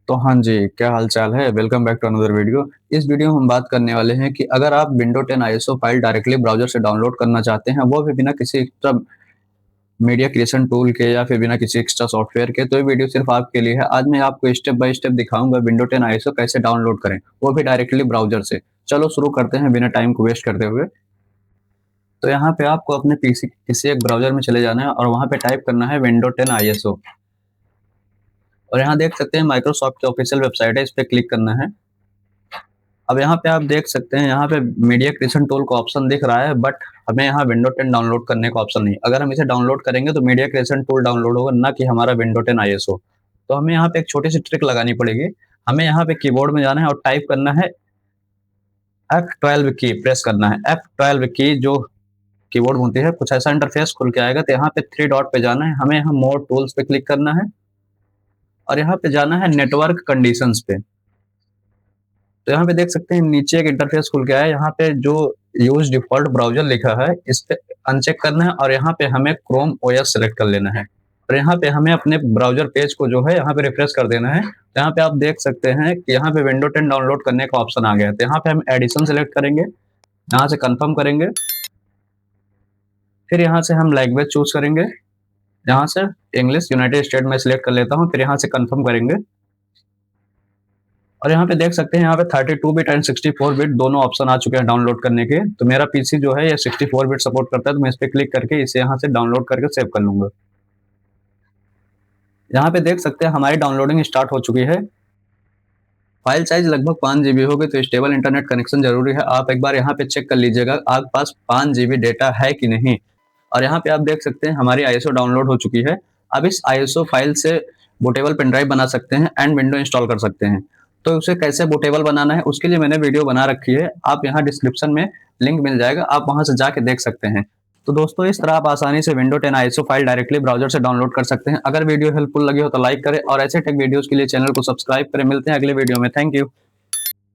तो हाँ जी, क्या हाल चाल है? Welcome back to another video. इस वीडियो में हम बात करने वाले हैं कि अगर आप window 10 ISO file directly browser से डाउनलोड करना चाहते हैं, वो भी बिना किसी एक्स्ट्रा मीडिया क्रिएशन टूल के या फिर बिना किसी एक्स्ट्रा सॉफ्टवेयर के, तो ये वीडियो सिर्फ आपके लिए है। आज मैं आपको स्टेप बाय स्टेप दिखाऊँगा विंडो 10 आईएसओ कैसे डाउनलोड करें, वो भी डायरेक्टली ब्राउज़र से। चलो शुरू करते हैं बिना टाइम को वेस्ट करते हुए। तो यहाँ पे आपको अपने पीसी किसी एक ब्राउज़र में चले जाना है और वहाँ पे टाइप करना है विंडो 10 आईएसओ। और यहाँ देख सकते हैं माइक्रोसॉफ्ट की ऑफिशियल वेबसाइट है, इस पे क्लिक करना है। अब यहाँ पे आप देख सकते हैं, यहाँ पे मीडिया क्रिएशन टूल का ऑप्शन दिख रहा है, बट हमें यहाँ विंडो 10 डाउनलोड करने का ऑप्शन नहीं। अगर हम इसे डाउनलोड करेंगे तो मीडिया क्रिएशन टूल डाउनलोड होगा, ना कि हमारा विंडो 10 आईएसओ। तो हमें यहाँ पे एक छोटी सी ट्रिक लगानी पड़ेगी। हमें यहाँ पे कीबोर्ड में जाना है और टाइप करना है F12 की प्रेस करना है। F12 की जो कीबोर्ड होती है, कुछ ऐसा इंटरफेस खुल के आएगा। तो यहाँ पे थ्री डॉट पे जाना है, हमें यहाँ मोर टूल्स पे क्लिक करना है और यहाँ पे जाना है नेटवर्क कंडीशंस पे। तो यहाँ पे देख सकते हैं नीचे एक इंटरफेस खुल के आया है। यहाँ पे जो यूज डिफॉल्ट ब्राउजर लिखा है, इस पे अनचेक करना है और यहाँ पे हमें क्रोम ओएस सेलेक्ट कर लेना है। और यहाँ पे हमें अपने ब्राउजर पेज को जो है यहाँ पे रिफ्रेश कर देना है। तो यहाँ पे आप देख सकते हैं कि यहाँ पे विंडो 10 डाउनलोड करने का ऑप्शन आ गया है। तो यहाँ पे हम एडिशन सेलेक्ट करेंगे, यहाँ से कंफर्म करेंगे, फिर यहाँ से हम लैंग्वेज चूज करेंगे, यहाँ से इंग्लिश यूनाइटेड स्टेट में सिलेक्ट कर लेता हूँ, फिर यहाँ से कंफर्म करेंगे। और यहाँ पे देख सकते हैं, यहाँ पे 32 बिट एंड 64 बिट दोनों ऑप्शन आ चुके हैं डाउनलोड करने के। तो मेरा पीसी जो है ये 64 बिट सपोर्ट करता है, तो मैं इस पे क्लिक करके इसे यहाँ से डाउनलोड करके सेव कर लूंगा। यहाँ पे देख सकते हैं हमारी डाउनलोडिंग स्टार्ट हो चुकी है। फाइल साइज लगभग 5 जीबी होगी, तो स्टेबल इंटरनेट कनेक्शन जरूरी है। आप एक बार यहाँ पे चेक कर लीजिएगा आपके पास 5 जीबी डेटा है कि नहीं। और यहाँ पे आप देख सकते हैं हमारी आईएसओ डाउनलोड हो चुकी है। अब इस आईएसओ फाइल से बूटेबल पेन ड्राइव बना सकते हैं एंड विंडो इंस्टॉल कर सकते हैं। तो उसे कैसे बूटेबल बनाना है, उसके लिए मैंने वीडियो बना रखी है, आप यहाँ डिस्क्रिप्शन में लिंक मिल जाएगा, आप वहां से जाके देख सकते हैं। तो दोस्तों, इस तरह आप आसानी से window 10 ISO file directly browser से डाउनलोड कर सकते हैं। अगर वीडियो हेल्पफुल लगी हो तो लाइक करें और ऐसे टेक वीडियोस के लिए चैनल को सब्सक्राइब करें। मिलते हैं अगले वीडियो में। Thank you.